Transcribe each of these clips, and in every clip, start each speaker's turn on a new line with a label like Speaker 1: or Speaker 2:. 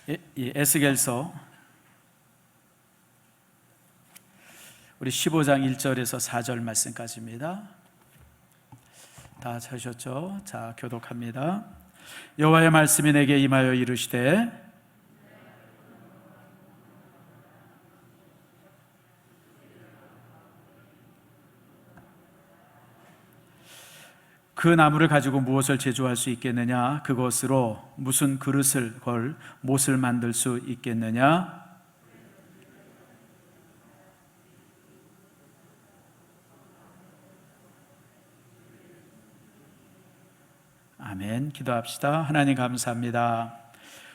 Speaker 1: 에스겔서 우리 15장 1절에서 4절 말씀까지입니다. 다 찾으셨죠? 자, 교독합니다. 여호와의 말씀이 내게 임하여 이르시되 그 나무를 가지고 무엇을 제조할 수 있겠느냐? 그것으로 무슨 그릇을 걸 못을 만들 수 있겠느냐? 아멘. 기도합시다. 하나님 감사합니다.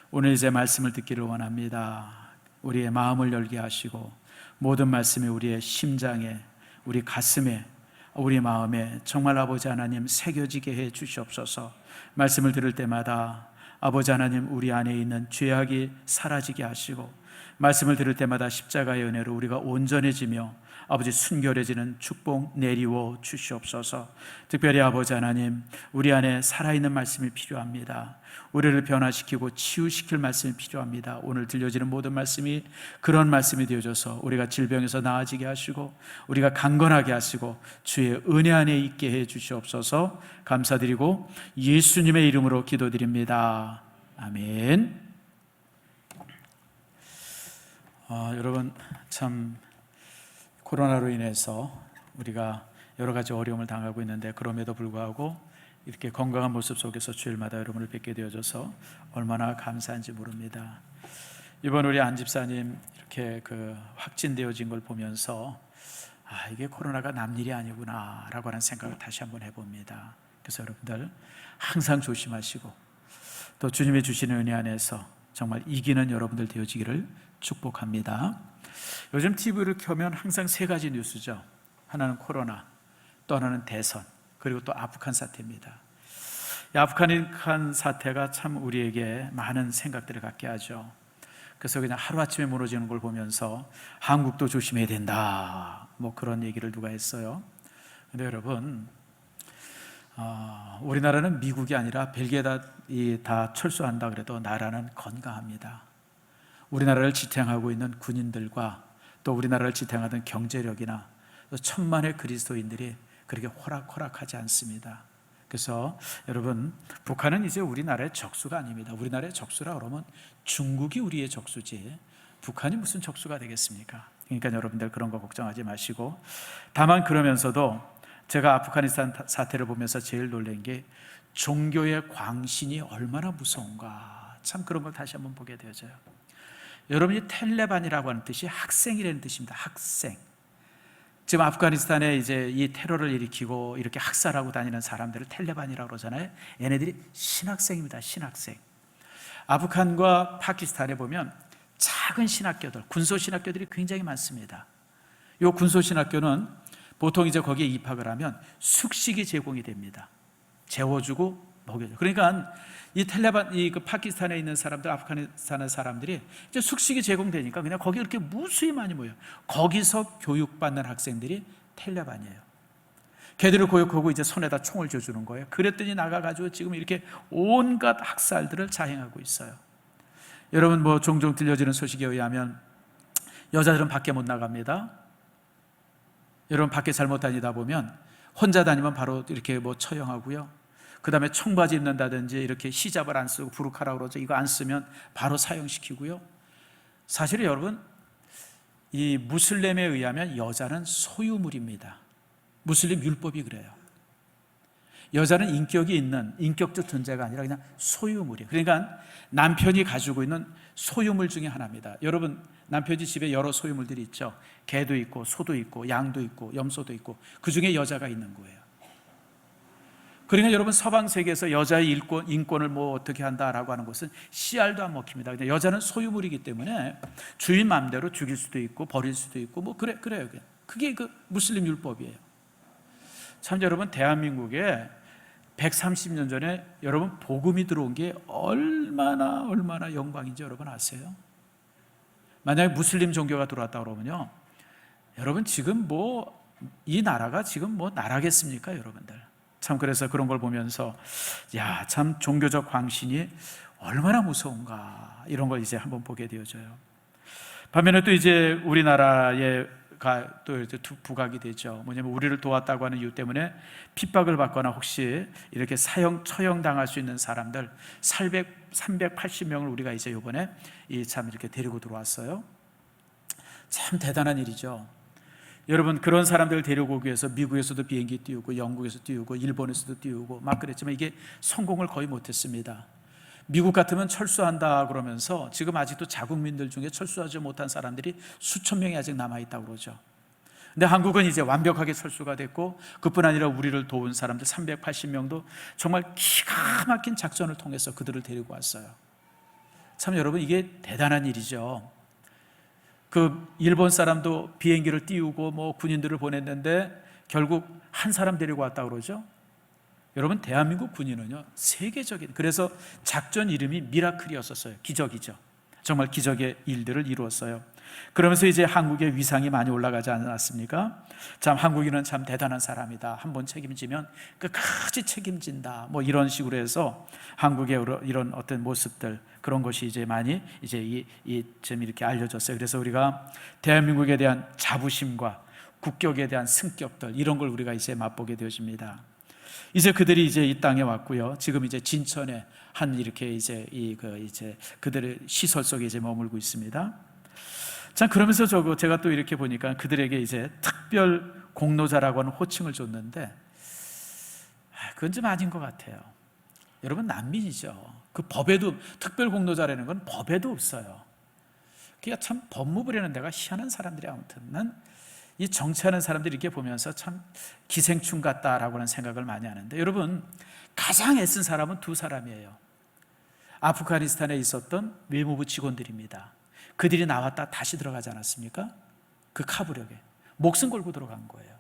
Speaker 1: 오늘 이제 말씀을 듣기를 원합니다. 우리의 마음을 열게 하시고 모든 말씀이 우리의 심장에, 우리 가슴에, 우리 마음에 정말 아버지 하나님 새겨지게 해 주시옵소서. 말씀을 들을 때마다 아버지 하나님 우리 안에 있는 죄악이 사라지게 하시고 말씀을 들을 때마다 십자가의 은혜로 우리가 온전해지며 아버지 순결해지는 축복 내리워 주시옵소서. 특별히 아버지 하나님 우리 안에 살아있는 말씀이 필요합니다. 우리를 변화시키고 치유시킬 말씀이 필요합니다. 오늘 들려지는 모든 말씀이 그런 말씀이 되어져서 우리가 질병에서 나아지게 하시고 우리가 강건하게 하시고 주의 은혜 안에 있게 해 주시옵소서. 감사드리고 예수님의 이름으로 기도드립니다. 아멘. 여러분 참 코로나로 인해서 우리가 여러 가지 어려움을 당하고 있는데 그럼에도 불구하고 이렇게 건강한 모습 속에서 주일마다 여러분을 뵙게 되어져서 얼마나 감사한지 모릅니다. 이번 우리 안 집사님 이렇게 확진되어진 걸 보면서 이게 코로나가 남일이 아니구나 라고 하는 생각을 다시 한번 해봅니다. 그래서 여러분들 항상 조심하시고 또 주님이 주시는 은혜 안에서 정말 이기는 여러분들 되어지기를 축복합니다. 요즘 TV를 켜면 항상 세 가지 뉴스죠. 하나는 코로나, 또 하나는 대선, 그리고 또 아프간 사태입니다. 이 아프간 사태가 참 우리에게 많은 생각들을 갖게 하죠. 그래서 그냥 하루아침에 무너지는 걸 보면서 한국도 조심해야 된다 뭐 그런 얘기를 누가 했어요. 근데 여러분 우리나라는 미국이 아니라 벨기에다 다 철수한다 그래도 나라는 건강합니다. 우리나라를 지탱하고 있는 군인들과 또 우리나라를 지탱하던 경제력이나 또 천만의 그리스도인들이 그렇게 호락호락하지 않습니다. 그래서 여러분 북한은 이제 우리나라의 적수가 아닙니다. 우리나라의 적수라 그러면 중국이 우리의 적수지 북한이 무슨 적수가 되겠습니까? 그러니까 여러분들 그런 거 걱정하지 마시고, 다만 그러면서도 제가 아프가니스탄 사태를 보면서 제일 놀란 게 종교의 광신이 얼마나 무서운가, 참 그런 걸 다시 한번 보게 되어져요. 여러분이 텔레반이라고 하는 뜻이 학생이라는 뜻입니다. 학생. 지금 아프가니스탄에 이제 이 테러를 일으키고 이렇게 학살하고 다니는 사람들을 텔레반이라고 그러잖아요. 얘네들이 신학생입니다. 신학생. 아프간과 파키스탄에 보면 작은 신학교들, 군소신학교들이 굉장히 많습니다. 이 군소신학교는 보통 이제 거기에 입학을 하면 숙식이 제공이 됩니다. 재워주고 먹여줘. 그러니까 이 텔레반, 파키스탄에 있는 사람들, 아프가니스탄의 사람들이 이제 숙식이 제공되니까 그냥 거기 이렇게 무수히 많이 모여요. 거기서 교육받는 학생들이 텔레반이에요. 걔들을 고역하고 이제 손에다 총을 쥐어주는 거예요. 그랬더니 나가가지고 지금 이렇게 온갖 학살들을 자행하고 있어요. 여러분 뭐 종종 들려지는 소식에 의하면 여자들은 밖에 못 나갑니다. 여러분 밖에 잘못 다니다 보면 혼자 다니면 바로 이렇게 뭐 처형하고요. 그 다음에 청바지 입는다든지 이렇게 히잡을 안 쓰고 부르카라고 그러죠. 이거 안 쓰면 바로 사형시키고요. 사실 여러분 이 무슬림에 의하면 여자는 소유물입니다. 무슬림 율법이 그래요. 여자는 인격이 있는 인격적 존재가 아니라 그냥 소유물이에요. 그러니까 남편이 가지고 있는 소유물 중에 하나입니다. 여러분 남편이 집에 여러 소유물들이 있죠. 개도 있고 소도 있고 양도 있고 염소도 있고 그 중에 여자가 있는 거예요. 그러니까 여러분 서방 세계에서 여자의 인권을 뭐 어떻게 한다라고 하는 것은 씨알도 안 먹힙니다. 근데 여자는 소유물이기 때문에 주인 마음대로 죽일 수도 있고 버릴 수도 있고 뭐 그래요. 그게 그 무슬림 율법이에요. 참 여러분 대한민국에 130년 전에 여러분 복음이 들어온 게 얼마나 영광인지 여러분 아세요? 만약에 무슬림 종교가 들어왔다 그러면요, 여러분 지금 뭐 이 나라가 지금 뭐 나라겠습니까 여러분들? 참 그래서 그런 걸 보면서 야, 참 종교적 광신이 얼마나 무서운가, 이런 걸 이제 한번 보게 되어져요. 반면에 또 이제 우리나라에 또 이제 부각이 되죠. 뭐냐면 우리를 도왔다고 하는 이유 때문에 핍박을 받거나 혹시 이렇게 처형 당할 수 있는 사람들 380명을 우리가 이제 이번에 참 이렇게 데리고 들어왔어요. 참 대단한 일이죠. 여러분, 그런 사람들을 데리고 오기 위해서 미국에서도 비행기 띄우고 영국에서 띄우고 일본에서도 띄우고 막 그랬지만 이게 성공을 거의 못했습니다. 미국 같으면 철수한다 그러면서 지금 아직도 자국민들 중에 철수하지 못한 사람들이 수천 명이 아직 남아있다고 그러죠. 근데 한국은 이제 완벽하게 철수가 됐고, 그뿐 아니라 우리를 도운 사람들 380명도 정말 기가 막힌 작전을 통해서 그들을 데리고 왔어요. 참 여러분, 이게 대단한 일이죠. 그 일본 사람도 비행기를 띄우고 뭐 군인들을 보냈는데 결국 한 사람 데리고 왔다고 그러죠. 여러분, 대한민국 군인은요, 세계적인, 그래서 작전 이름이 미라클이었었어요. 기적이죠. 정말 기적의 일들을 이루었어요. 그러면서 이제 한국의 위상이 많이 올라가지 않았습니까? 참 한국인은 참 대단한 사람이다, 한번 책임지면 끝까지 책임진다, 뭐 이런 식으로 해서 한국의 이런 어떤 모습들, 그런 것이 이제 많이 이제 좀 이렇게 알려졌어요. 그래서 우리가 대한민국에 대한 자부심과 국격에 대한 승격들, 이런 걸 우리가 이제 맛보게 되어집니다. 이제 그들이 이제 이 땅에 왔고요. 지금 이제 진천에 한 이렇게 이제 이제 그들의 시설 속에 이제 머물고 있습니다. 자, 그러면서 제가 또 이렇게 보니까 그들에게 이제 특별 공로자라고 하는 호칭을 줬는데, 그건 좀 아닌 것 같아요. 여러분, 난민이죠. 그 법에도 특별 공로자라는 건 법에도 없어요. 그러니까 참 법무부라는 데가 희한한 사람들이, 아무튼 난 이 정치하는 사람들이 이렇게 보면서 참 기생충 같다라고 하는 생각을 많이 하는데, 여러분, 가장 애쓴 사람은 두 사람이에요. 아프가니스탄에 있었던 외무부 직원들입니다. 그들이 나왔다 다시 들어가지 않았습니까? 그 카부력에 목숨 걸고 들어간 거예요.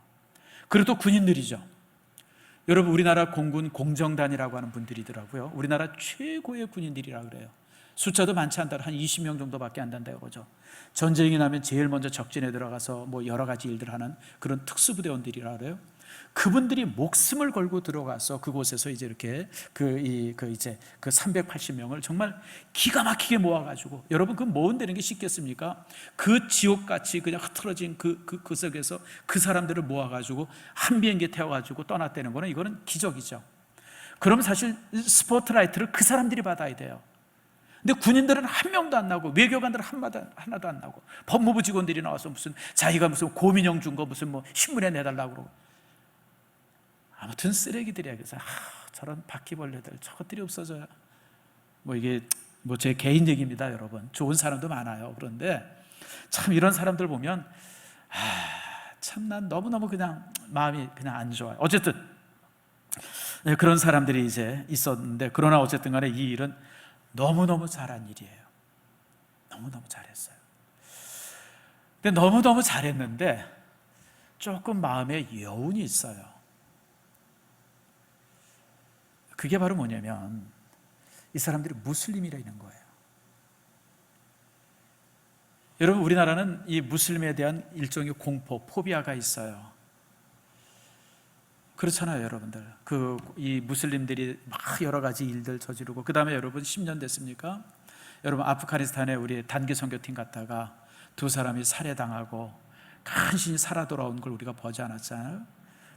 Speaker 1: 그리고 또 군인들이죠. 여러분, 우리나라 공군 공정단이라고 하는 분들이더라고요. 우리나라 최고의 군인들이라고 그래요. 숫자도 많지 않다, 한 20명 정도밖에 안 된다고 그러죠. 전쟁이 나면 제일 먼저 적진에 들어가서 뭐 여러 가지 일들을 하는 그런 특수부대원들이라 그래요. 그분들이 목숨을 걸고 들어가서 그곳에서 이제 이렇게 그 380명을 정말 기가 막히게 모아가지고, 여러분, 그 모은다는 게 쉽겠습니까? 그 지옥같이 그냥 흐트러진 그 속에서 그 사람들을 모아가지고 한 비행기에 태워가지고 떠났다는 거는, 이거는 기적이죠. 그럼 사실 스포트라이트를 그 사람들이 받아야 돼요. 근데 군인들은 한 명도 안 나오고, 외교관들은 하나도 안 나오고, 법무부 직원들이 나와서 무슨 자기가 무슨 고민형 준 거 무슨 뭐 신문에 내달라고 그러고, 아무튼 쓰레기들이야. 그래서 저런 바퀴벌레들, 저것들이 없어져야, 뭐 이게 뭐 제 개인 얘기입니다, 여러분. 좋은 사람도 많아요. 그런데 참 이런 사람들 보면 참 난 너무너무 그냥 마음이 그냥 안 좋아요. 어쨌든 그런 사람들이 이제 있었는데, 그러나 어쨌든 간에 이 일은 너무너무 잘한 일이에요. 너무너무 잘했어요. 근데 너무너무 잘했는데 조금 마음에 여운이 있어요. 그게 바로 뭐냐면, 이 사람들이 무슬림이라는 거예요. 여러분, 우리나라는 이 무슬림에 대한 일종의 공포, 포비아가 있어요. 그렇잖아요, 여러분들. 이 무슬림들이 막 여러 가지 일들 저지르고, 그 다음에 여러분 10년 됐습니까? 여러분, 아프가니스탄에 우리 단기 선교팀 갔다가 두 사람이 살해당하고 간신히 살아 돌아온 걸 우리가 보지 않았잖아요.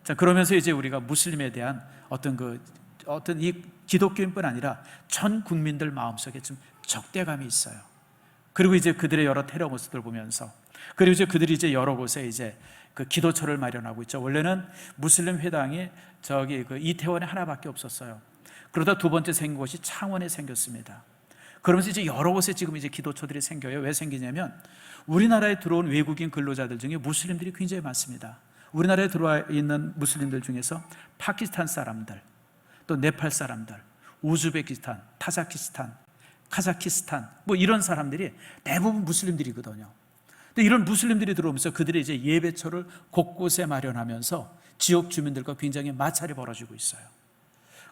Speaker 1: 자, 그러면서 이제 우리가 무슬림에 대한 어떤 이 기독교인뿐 아니라 전 국민들 마음속에 좀 적대감이 있어요. 그리고 이제 그들의 여러 테러 모습들을 보면서, 그리고 이제 그들이 이제 여러 곳에 이제 그 기도처를 마련하고 있죠. 원래는 무슬림 회당이 이태원에 하나밖에 없었어요. 그러다 두 번째 생긴 곳이 창원에 생겼습니다. 그러면서 이제 여러 곳에 지금 이제 기도처들이 생겨요. 왜 생기냐면, 우리나라에 들어온 외국인 근로자들 중에 무슬림들이 굉장히 많습니다. 우리나라에 들어와 있는 무슬림들 중에서 파키스탄 사람들, 또 네팔 사람들, 우즈베키스탄, 타자키스탄, 카자키스탄, 뭐 이런 사람들이 대부분 무슬림들이거든요. 근데 이런 무슬림들이 들어오면서 그들이 이제 예배처를 곳곳에 마련하면서 지역 주민들과 굉장히 마찰이 벌어지고 있어요.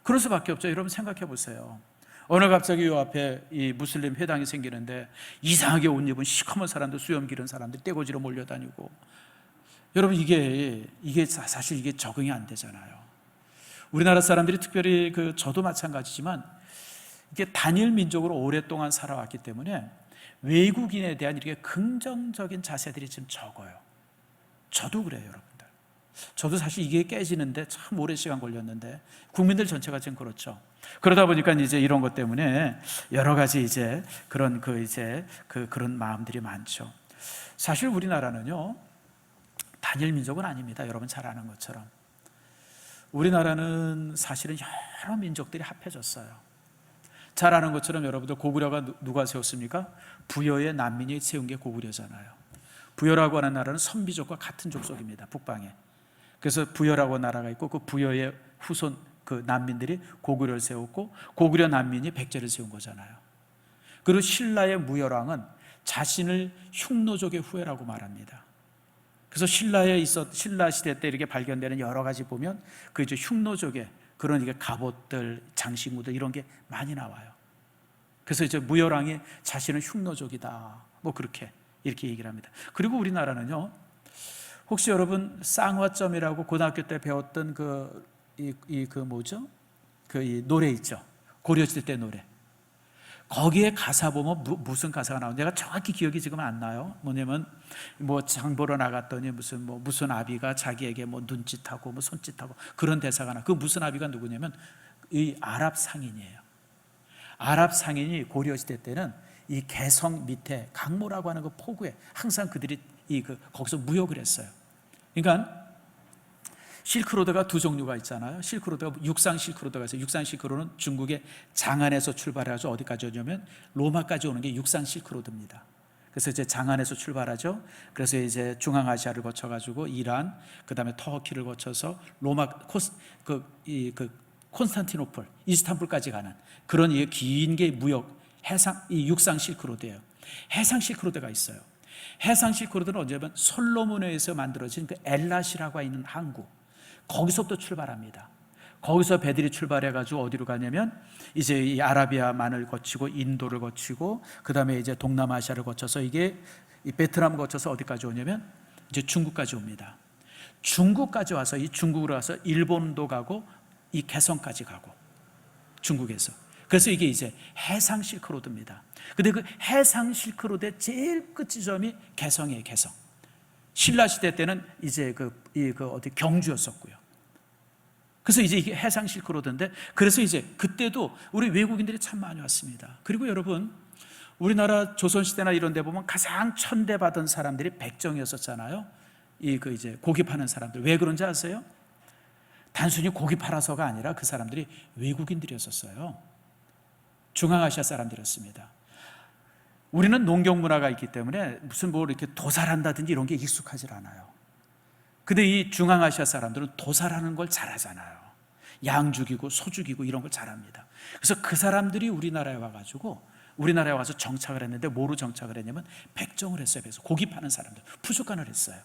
Speaker 1: 그럴 수밖에 없죠. 여러분, 생각해 보세요. 어느 갑자기 요 앞에 이 무슬림 회당이 생기는데 이상하게 옷 입은 시커먼 사람들, 수염 기른 사람들 떼거지로 몰려다니고, 여러분, 이게 사실 이게 적응이 안 되잖아요. 우리나라 사람들이 특별히 저도 마찬가지지만 이게 단일 민족으로 오랫동안 살아왔기 때문에 외국인에 대한 이렇게 긍정적인 자세들이 지금 적어요. 저도 그래요, 여러분들. 저도 사실 이게 깨지는데 참 오랜 시간 걸렸는데 국민들 전체가 지금 그렇죠. 그러다 보니까 이제 이런 것 때문에 여러 가지 이제 그런 그런 마음들이 많죠. 사실 우리나라는요, 단일 민족은 아닙니다. 여러분 잘 아는 것처럼. 우리나라는 사실은 여러 민족들이 합해졌어요. 잘 아는 것처럼 여러분들 고구려가 누가 세웠습니까? 부여의 난민이 세운 게 고구려잖아요. 부여라고 하는 나라는 선비족과 같은 족속입니다. 북방에. 그래서 부여라고 나라가 있고 그 부여의 후손 그 난민들이 고구려를 세웠고 고구려 난민이 백제를 세운 거잖아요. 그리고 신라의 무열왕은 자신을 흉노족의 후예라고 말합니다. 그래서 신라 시대 때 이렇게 발견되는 여러 가지 보면 그 이제 흉노족의 그런 이게 갑옷들, 장신구들 이런 게 많이 나와요. 그래서 이제 무열왕이 자신은 흉노족이다. 뭐 그렇게 이렇게 얘기를 합니다. 그리고 우리나라는요, 혹시 여러분 쌍화점이라고 고등학교 때 배웠던 이 노래 있죠? 고려시대 때 노래. 거기에 가사 보면 무슨 가사가 나오는지 내가 정확히 기억이 지금 안 나요. 뭐냐면 뭐 장 보러 나갔더니 무슨 아비가 자기에게 뭐 눈짓하고 뭐 손짓하고 그런 대사가 나. 그 무슨 아비가 누구냐면 이 아랍 상인이에요. 아랍 상인이 고려시대 때는 이 개성 밑에 강모라고 하는 그 포구에 항상 그들이 거기서 무역을 했어요. 그러니까 실크로드가 두 종류가 있잖아요. 실크로드가 육상 실크로드가 있어요. 육상 실크로드는 중국의 장안에서 출발해서 어디까지 오냐면 로마까지 오는 게 육상 실크로드입니다. 그래서 이제 장안에서 출발하죠. 그래서 이제 중앙아시아를 거쳐가지고 이란, 그 다음에 터키를 거쳐서 로마, 콘스탄티노플, 이스탄불까지 가는 그런 긴 게 무역 이 육상 실크로드예요. 해상 실크로드가 있어요. 해상 실크로드는 언제면 솔로몬에서 만들어진 그 엘라시라고 있는 항구, 거기서부터 출발합니다. 거기서 배들이 출발해가지고 어디로 가냐면 이제 이 아라비아만을 거치고 인도를 거치고 그 다음에 이제 동남아시아를 거쳐서 이게 이 베트남 거쳐서 어디까지 오냐면 이제 중국까지 옵니다. 중국까지 와서 이 중국으로 와서 일본도 가고 이 개성까지 가고 중국에서. 그래서 이게 이제 해상 실크로드입니다. 근데 그 해상 실크로드의 제일 끝 지점이 개성이에요, 개성. 신라 시대 때는 이제 어디 경주였었고요. 그래서 이제 이게 해상 실크로드인데, 그래서 이제 그때도 우리 외국인들이 참 많이 왔습니다. 그리고 여러분, 우리나라 조선시대나 이런 데 보면 가장 천대받은 사람들이 백정이었었잖아요. 이제 고기 파는 사람들. 왜 그런지 아세요? 단순히 고기 팔아서가 아니라 그 사람들이 외국인들이었었어요. 중앙아시아 사람들이었습니다. 우리는 농경 문화가 있기 때문에 무슨 뭐 이렇게 도살한다든지 이런 게 익숙하지 않아요. 근데 이 중앙아시아 사람들은 도살하는 걸 잘하잖아요. 양 죽이고 소 죽이고 이런 걸 잘합니다. 그래서 그 사람들이 우리나라에 와서 정착을 했는데 뭐로 정착을 했냐면 백정을 했어요. 그래서 고기 파는 사람들, 푸주간을 했어요.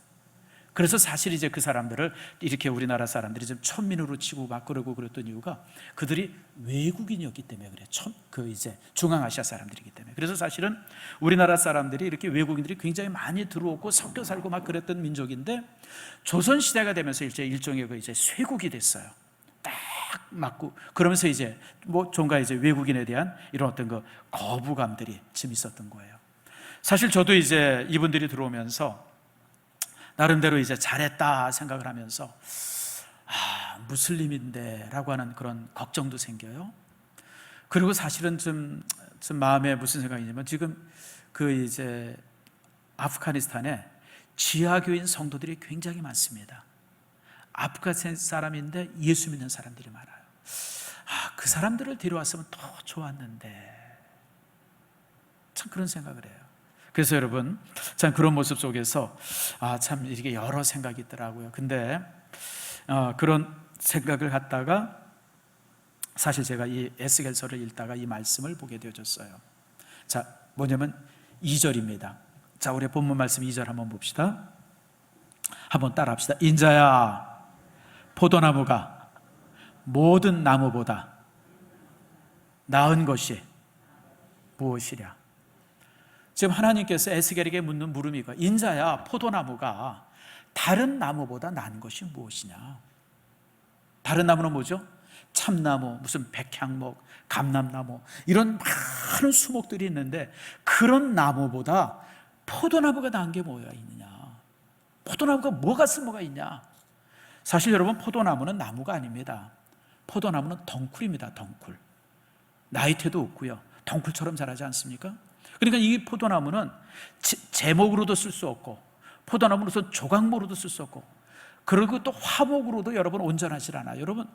Speaker 1: 그래서 사실 이제 그 사람들을 이렇게 우리나라 사람들이 좀 천민으로 치고 막 그러고 그랬던 이유가 그들이 외국인이었기 때문에 그래요. 이제 중앙아시아 사람들이기 때문에. 그래서 사실은 우리나라 사람들이 이렇게 외국인들이 굉장히 많이 들어오고 섞여 살고 막 그랬던 민족인데 조선 시대가 되면서 이제 일종의 이제 쇄국이 됐어요. 딱 맞고 그러면서 이제 뭐 종가 이제 외국인에 대한 이런 어떤 그 거부감들이 좀 있었던 거예요. 사실 저도 이제 이분들이 들어오면서 나름대로 이제 잘했다 생각을 하면서 무슬림인데 라고 하는 그런 걱정도 생겨요. 그리고 사실은 좀 마음에 무슨 생각이냐면 지금 이제 아프가니스탄에 지하교인 성도들이 굉장히 많습니다. 아프가니스탄 사람인데 예수 믿는 사람들이 많아요. 그 사람들을 데려왔으면 더 좋았는데 참 그런 생각을 해요. 그래서 여러분 참 그런 모습 속에서 참 이렇게 여러 생각이 있더라고요. 근데 그런 생각을 갖다가 사실 제가 이 에스겔서를 읽다가 이 말씀을 보게 되어졌어요. 자, 뭐냐면 2절입니다. 자, 우리 본문 말씀 2절 한번 봅시다. 한번 따라합시다. 인자야, 포도나무가 모든 나무보다 나은 것이 무엇이랴? 지금 하나님께서 에스겔에게 묻는 물음이 이거. 인자야, 포도나무가 다른 나무보다 나은 것이 무엇이냐? 다른 나무는 뭐죠? 참나무, 무슨 백향목, 감람나무, 이런 많은 수목들이 있는데 그런 나무보다 포도나무가 나은 게 뭐가 있느냐? 포도나무가 뭐가 쓸모가 있냐? 사실 여러분, 포도나무는 나무가 아닙니다. 포도나무는 덩쿨입니다. 덩쿨. 나이테도 없고요, 덩쿨처럼 자라지 않습니까? 그러니까 이 포도나무는 제목으로도 쓸 수 없고, 포도나무로서 조각모로도 쓸 수 없고, 그리고 또 화목으로도 여러분 온전하지 않아요. 여러분,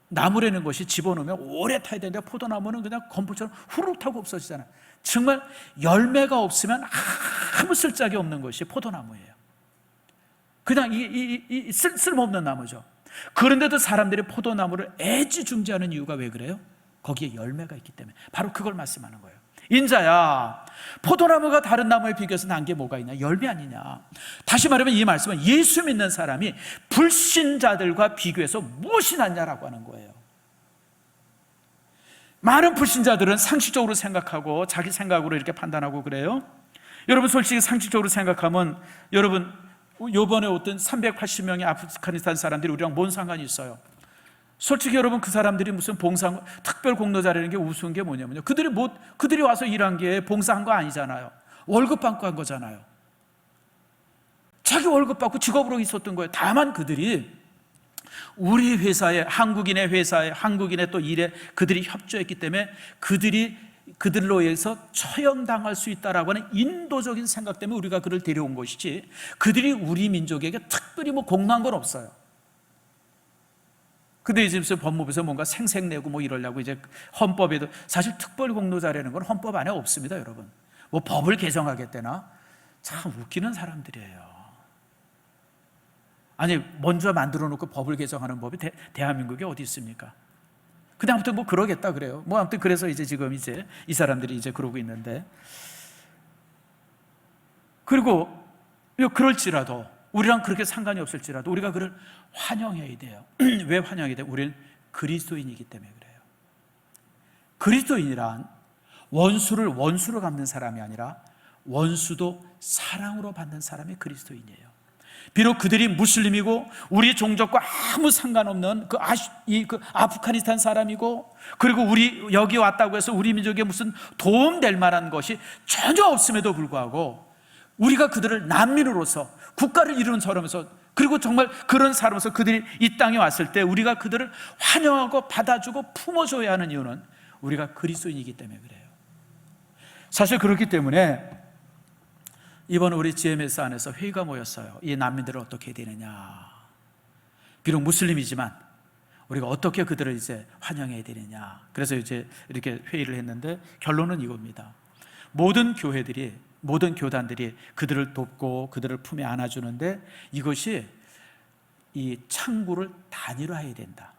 Speaker 1: 나무라는 것이 집어넣으면 오래 타야 되는데 포도나무는 그냥 건포처럼 후루룩 타고 없어지잖아요. 정말 열매가 없으면 아무 쓸데기 없는 것이 포도나무예요. 그냥 쓸모없는 나무죠. 그런데도 사람들이 포도나무를 애지중지하는 이유가 왜 그래요? 거기에 열매가 있기 때문에. 바로 그걸 말씀하는 거예요. 인자야, 포도나무가 다른 나무에 비교해서 난 게 뭐가 있냐? 열매 아니냐? 다시 말하면 이 말씀은 예수 믿는 사람이 불신자들과 비교해서 무엇이 낫냐라고 하는 거예요. 많은 불신자들은 상식적으로 생각하고 자기 생각으로 이렇게 판단하고 그래요. 여러분, 솔직히 상식적으로 생각하면, 여러분, 요번에 어떤 380명의 아프가니스탄 사람들이 우리랑 뭔 상관이 있어요? 솔직히 여러분, 그 사람들이 무슨 봉사, 특별 공로자라는 게 우스운 게 뭐냐면요, 그들이 와서 일한 게 봉사한 거 아니잖아요. 월급 받고 한 거잖아요. 자기 월급 받고 직업으로 있었던 거예요. 다만 그들이 우리 회사에, 한국인의 회사에, 한국인의 또 일에 그들이 협조했기 때문에 그들로 의해서 처형당할 수 있다라고 하는 인도적인 생각 때문에 우리가 그를 데려온 것이지, 그들이 우리 민족에게 특별히 뭐 공로한 건 없어요. 근데 이제 법무부에서 뭔가 생색내고 뭐 이러려고, 이제 헌법에도 사실 특별 공로자라는 건 헌법 안에 없습니다, 여러분. 뭐 법을 개정하겠다나, 참 웃기는 사람들이에요. 아니, 먼저 만들어 놓고 법을 개정하는 법이 대한민국에 어디 있습니까? 근데 아무튼 뭐 그러겠다 그래요. 뭐 아무튼 그래서 지금 이 사람들이 그러고 있는데, 그리고 그럴지라도, 우리랑 그렇게 상관이 없을지라도 우리가 그를 환영해야 돼요. 왜 환영해야 돼요? 우리는 그리스도인이기 때문에 그래요. 그리스도인이란 원수를 원수로 갚는 사람이 아니라 원수도 사랑으로 받는 사람이 그리스도인이에요. 비록 그들이 무슬림이고 우리 종족과 아무 상관없는 그 아프가니스탄 사람이고, 그리고 우리 여기 왔다고 해서 우리 민족에 무슨 도움될 만한 것이 전혀 없음에도 불구하고 우리가 그들을 난민으로서 국가를 이루는 사람에서, 그리고 정말 그런 사람으로서 그들이 이 땅에 왔을 때 우리가 그들을 환영하고 받아주고 품어줘야 하는 이유는 우리가 그리스도인이기 때문에 그래요. 사실 그렇기 때문에 이번 우리 GMS 안에서 회의가 모였어요. 이 난민들을 어떻게 해야 되느냐, 비록 무슬림이지만 우리가 어떻게 그들을 환영해야 되느냐. 그래서 이렇게 회의를 했는데 결론은 이겁니다. 모든 교단들이 그들을 돕고 그들을 품에 안아주는데, 이것이 이 창구를 단일화해야 된다.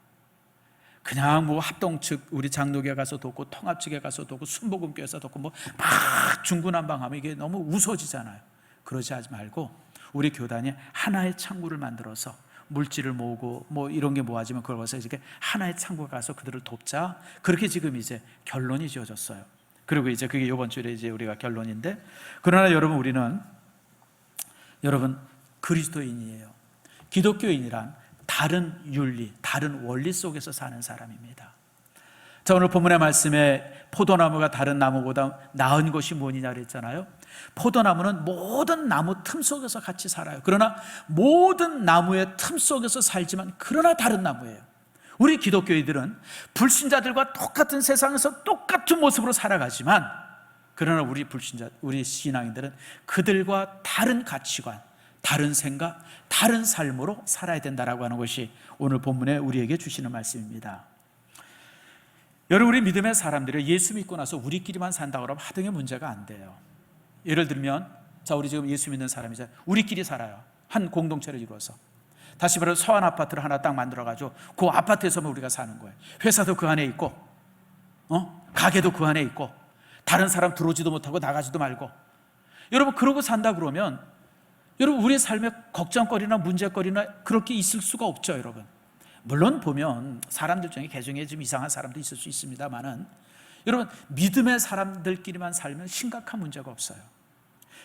Speaker 1: 그냥 뭐 합동 측 우리 장로교회 가서 돕고 통합 측에 가서 돕고 순복음교회에서 돕고 뭐 막 중구난방하면 이게 너무 우스워지잖아요. 그러지 하지 말고 우리 교단이 하나의 창구를 만들어서 물질을 모으고 뭐 이런 게 모아지면 그걸 가서 이렇게 하나의 창구에 가서 그들을 돕자. 그렇게 지금 결론이 지어졌어요. 그리고 그게 이번 주에 우리가 결론인데, 그러나 여러분, 우리는 그리스도인이에요. 기독교인이란 다른 윤리, 다른 원리 속에서 사는 사람입니다. 자, 오늘 본문의 말씀에 포도나무가 다른 나무보다 나은 것이 뭐냐 그랬잖아요. 포도나무는 모든 나무 틈 속에서 같이 살아요. 그러나 모든 나무의 틈 속에서 살지만 그러나 다른 나무예요. 우리 기독교인들은 불신자들과 똑같은 세상에서 똑같은 모습으로 살아가지만, 그러나 우리 신앙인들은 그들과 다른 가치관, 다른 생각, 다른 삶으로 살아야 된다라고 하는 것이 오늘 본문에 우리에게 주시는 말씀입니다. 여러분, 우리 믿음의 사람들이 예수 믿고 나서 우리끼리만 산다고 하면 하등의 문제가 안 돼요. 예를 들면, 자, 우리 지금 예수 믿는 사람이죠. 우리끼리 살아요. 한 공동체를 이루어서. 다시 말해서 서한 아파트를 하나 딱 만들어가지고 그 아파트에서만 우리가 사는 거예요. 회사도 그 안에 있고, 가게도 그 안에 있고, 다른 사람 들어오지도 못하고 나가지도 말고. 여러분, 그러고 산다 그러면 여러분, 우리의 삶에 걱정거리나 문제거리나 그렇게 있을 수가 없죠, 여러분. 물론 보면 사람들 중에 개중에 좀 이상한 사람도 있을 수 있습니다만은, 여러분, 믿음의 사람들끼리만 살면 심각한 문제가 없어요.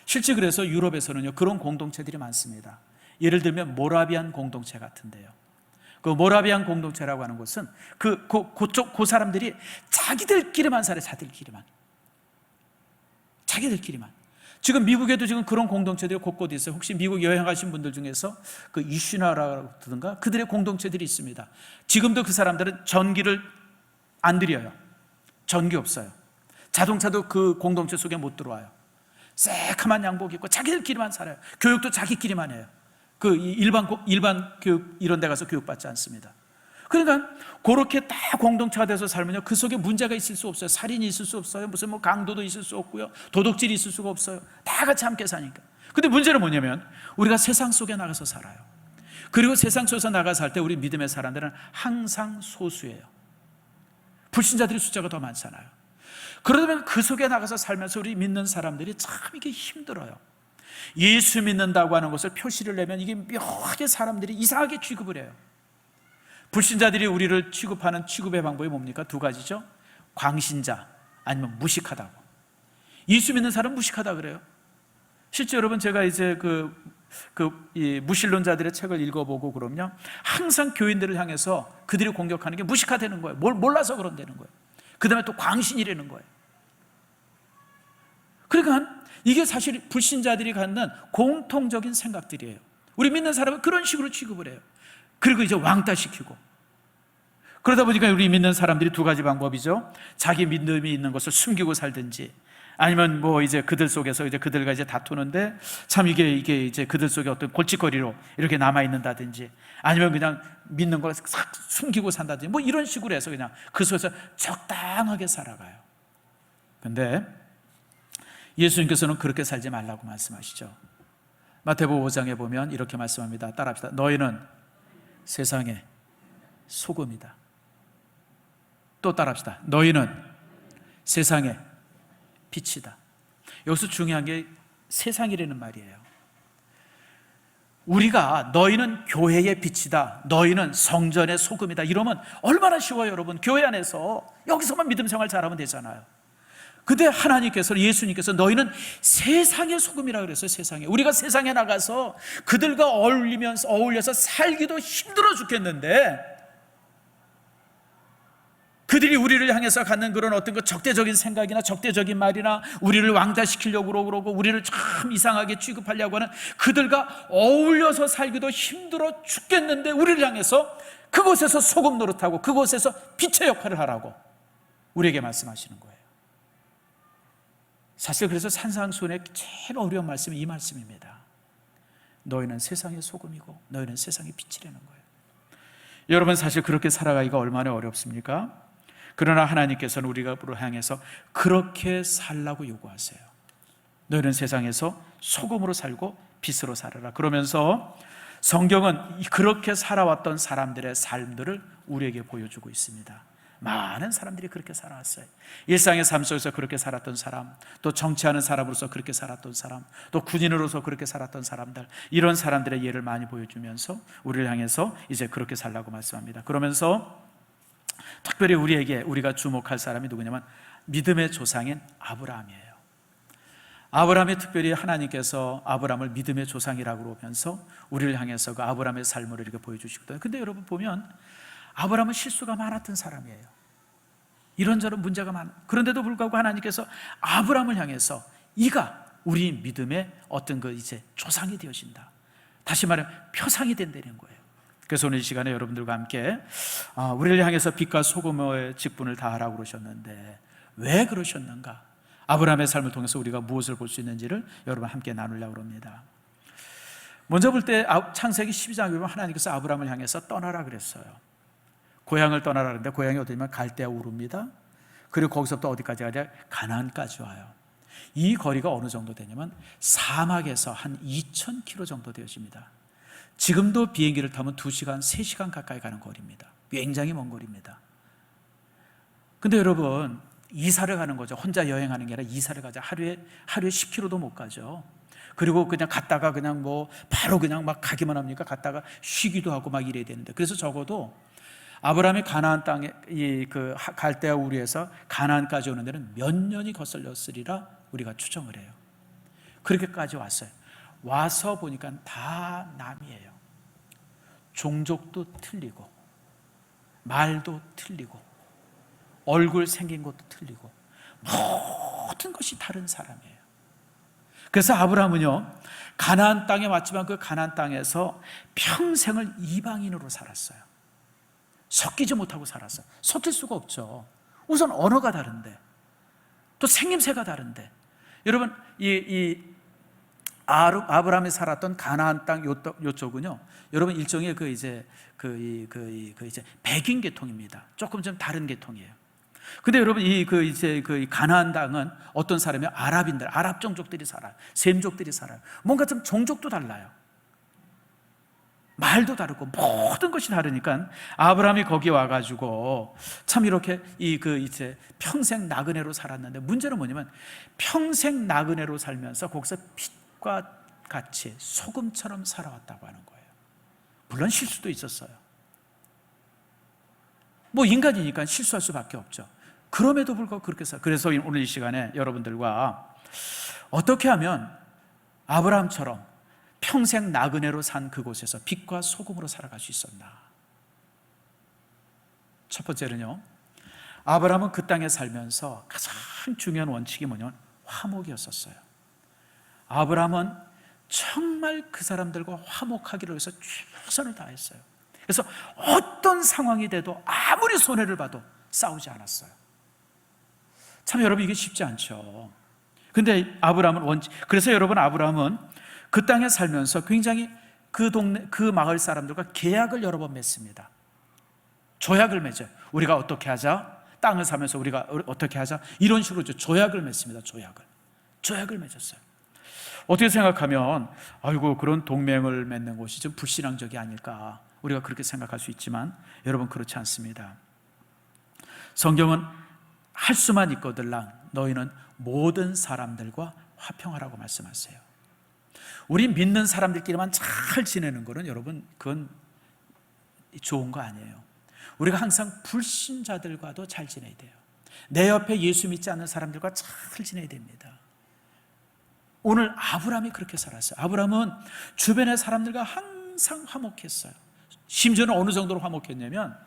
Speaker 1: 실제 그래서 유럽에서는요, 그런 공동체들이 많습니다. 예를 들면 모라비안 공동체 같은데요. 그 모라비안 공동체라고 하는 곳은 그 사람들이 자기들끼리만 살아요. 자기들끼리만. 지금 미국에도 지금 그런 공동체들이 곳곳 있어요. 혹시 미국 여행 가신 분들 중에서 그 이슈나라든가 그들의 공동체들이 있습니다. 지금도 그 사람들은 전기를 안 들여요. 전기 없어요. 자동차도 그 공동체 속에 못 들어와요. 새카만 양복 입고 자기들끼리만 살아요. 교육도 자기끼리만 해요. 그 일반 교육 이런 데 가서 교육받지 않습니다. 그러니까 그렇게 다 공동체가 돼서 살면요, 그 속에 문제가 있을 수 없어요. 살인이 있을 수 없어요. 무슨 뭐 강도도 있을 수 없고요. 도둑질이 있을 수가 없어요. 다 같이 함께 사니까. 근데 문제는 뭐냐면 우리가 세상 속에 나가서 살아요. 그리고 세상 속에서 나가서 살 때 우리 믿음의 사람들은 항상 소수예요. 불신자들의 숫자가 더 많잖아요. 그러다 보면 그 속에 나가서 살면서 우리 믿는 사람들이 참 이게 힘들어요. 예수 믿는다고 하는 것을 표시를 내면 이게 묘하게 사람들이 이상하게 취급을 해요. 불신자들이 우리를 취급하는 취급의 방법이 뭡니까? 두 가지죠. 광신자 아니면 무식하다고. 예수 믿는 사람 무식하다 그래요. 실제 여러분 제가 이제 이 무신론자들의 책을 읽어보고 그러면요, 항상 교인들을 향해서 그들이 공격하는 게 무식하다는 거예요. 뭘 몰라서 그런다는 거예요. 그 다음에 또 광신이라는 거예요. 그러니까 이게 사실 불신자들이 갖는 공통적인 생각들이에요. 우리 믿는 사람은 그런 식으로 취급을 해요. 그리고 이제 왕따시키고. 그러다 보니까 우리 믿는 사람들이 두 가지 방법이죠. 자기 믿음이 있는 것을 숨기고 살든지, 아니면 뭐 이제 그들 속에서 이제 그들과 이제 다투는데 참 이게 이제 그들 속에 어떤 골칫거리로 이렇게 남아 있는다든지, 아니면 그냥 믿는 걸 싹 숨기고 산다든지, 뭐 이런 식으로 해서 그냥 그 속에서 적당하게 살아가요. 근데 예수님께서는 그렇게 살지 말라고 말씀하시죠. 마태복음 5장에 보면 이렇게 말씀합니다. 따라합시다. 너희는 세상의 소금이다. 또 따라합시다. 너희는 세상의 빛이다. 여기서 중요한 게 세상이라는 말이에요. 우리가 너희는 교회의 빛이다, 너희는 성전의 소금이다 이러면 얼마나 쉬워요. 여러분, 교회 안에서 여기서만 믿음 생활 잘하면 되잖아요. 근데 하나님께서, 예수님께서 너희는 세상의 소금이라고 그랬어요. 세상에. 우리가 세상에 나가서 그들과 어울려서 살기도 힘들어 죽겠는데, 그들이 우리를 향해서 갖는 그런 어떤 적대적인 생각이나 적대적인 말이나 우리를 왕따시키려고 그러고 우리를 참 이상하게 취급하려고 하는 그들과 어울려서 살기도 힘들어 죽겠는데, 우리를 향해서 그곳에서 소금 노릇하고 그곳에서 빛의 역할을 하라고 우리에게 말씀하시는 거예요. 사실 그래서 산상수훈의 제일 어려운 말씀이 이 말씀입니다. 너희는 세상의 소금이고 너희는 세상의 빛이라는 거예요. 여러분, 사실 그렇게 살아가기가 얼마나 어렵습니까? 그러나 하나님께서는 우리가 향해서 그렇게 살라고 요구하세요. 너희는 세상에서 소금으로 살고 빛으로 살아라. 그러면서 성경은 그렇게 살아왔던 사람들의 삶들을 우리에게 보여주고 있습니다. 많은 사람들이 그렇게 살아왔어요. 일상의 삶 속에서 그렇게 살았던 사람, 또 정치하는 사람으로서 그렇게 살았던 사람, 또 군인으로서 그렇게 살았던 사람들, 이런 사람들의 예를 많이 보여주면서 우리를 향해서 이제 그렇게 살라고 말씀합니다. 그러면서 특별히 우리가 주목할 사람이 누구냐면 믿음의 조상인 아브라함이에요. 아브라함이 특별히 하나님께서 아브라함을 믿음의 조상이라고 그러면서 우리를 향해서 그 아브라함의 삶을 이렇게 보여주시거든요. 근데 여러분 보면 아브라함은 실수가 많았던 사람이에요. 이런저런 문제가 많아. 그런데도 불구하고 하나님께서 아브라함을 향해서 이가 우리 믿음의 어떤 이제 조상이 되어진다. 다시 말하면 표상이 된다는 거예요. 그래서 오늘 이 시간에 여러분들과 함께 우리를 향해서 빛과 소금의 직분을 다하라고 그러셨는데 왜 그러셨는가? 아브라함의 삶을 통해서 우리가 무엇을 볼 수 있는지를 여러분 함께 나누려고 합니다. 먼저 볼 때 창세기 12장에 보면 하나님께서 아브라함을 향해서 떠나라 그랬어요. 고향을 떠나라 그랬는데 고향이 어디냐면 갈대아 우르입니다. 그리고 거기서부터 어디까지 가냐? 가나안까지 와요. 이 거리가 어느 정도 되냐면 사막에서 한 2,000km 정도 되어집니다. 지금도 비행기를 타면 2시간, 3시간 가까이 가는 거리입니다. 굉장히 먼 거리입니다. 근데 여러분, 이사를 가는 거죠. 혼자 여행하는 게 아니라 이사를 가자. 하루에 10km도 못 가죠. 그리고 그냥 갔다가 그냥 바로 그냥 막 가기만 합니까? 갔다가 쉬기도 하고 막 이래야 되는데, 그래서 적어도 아브라함이 가나안 땅에 그 갈대아 우르에서 가나안까지 오는 데는 몇 년이 거슬렸으리라 우리가 추정을 해요. 그렇게까지 왔어요. 와서 보니까 다 남이에요. 종족도 틀리고 말도 틀리고 얼굴 생긴 것도 틀리고 모든 것이 다른 사람이에요. 그래서 아브라함은요, 가나안 땅에 왔지만 그 가나안 땅에서 평생을 이방인으로 살았어요. 섞이지 못하고 살았어요. 섞일 수가 없죠. 우선 언어가 다른데, 또 생김새가 다른데. 여러분, 아브라함이 살았던 가나안 땅 요쪽은요, 여러분 일종의 이제 백인 계통입니다. 조금 좀 다른 계통이에요. 근데 여러분 이제 가나안 땅은 어떤 사람이요? 아랍인들, 아랍 종족들이 살아요. 셈족들이 살아요. 뭔가 좀 종족도 달라요. 말도 다르고 모든 것이 다르니까 아브라함이 거기 와가지고 참 이렇게 이제 평생 나그네로 살았는데, 문제는 뭐냐면 평생 나그네로 살면서 거기서 빛과 같이 소금처럼 살아왔다고 하는 거예요. 물론 실수도 있었어요. 뭐 인간이니까 실수할 수밖에 없죠. 그럼에도 불구하고 그렇게 살아요. 그래서 오늘 이 시간에 여러분들과 어떻게 하면 아브라함처럼 평생 나그네로 산 그곳에서 빛과 소금으로 살아갈 수 있었나. 첫 번째는요, 아브라함은 그 땅에 살면서 가장 중요한 원칙이 뭐냐면 화목이었었어요. 아브라함은 정말 그 사람들과 화목하기를 위해서 최선을 다했어요. 그래서 어떤 상황이 돼도 아무리 손해를 봐도 싸우지 않았어요. 참 여러분, 이게 쉽지 않죠. 근데 그래서 여러분, 아브라함은 그 땅에 살면서 굉장히 그 동네, 그 마을 사람들과 계약을 여러 번 맺습니다. 조약을 맺어요. 우리가 어떻게 하자, 땅을 사면서 우리가 어떻게 하자, 이런 식으로 조약을 맺습니다. 조약을 맺었어요. 어떻게 생각하면 아이고, 그런 동맹을 맺는 것이 좀 불신앙적이 아닐까, 우리가 그렇게 생각할 수 있지만 여러분, 그렇지 않습니다. 성경은 할 수만 있거들랑 너희는 모든 사람들과 화평하라고 말씀하세요. 우리 믿는 사람들끼리만 잘 지내는 거는 여러분, 그건 좋은 거 아니에요. 우리가 항상 불신자들과도 잘 지내야 돼요. 내 옆에 예수 믿지 않는 사람들과 잘 지내야 됩니다. 오늘 아브라함이 그렇게 살았어요. 아브라함은 주변의 사람들과 항상 화목했어요. 심지어는 어느 정도로 화목했냐면,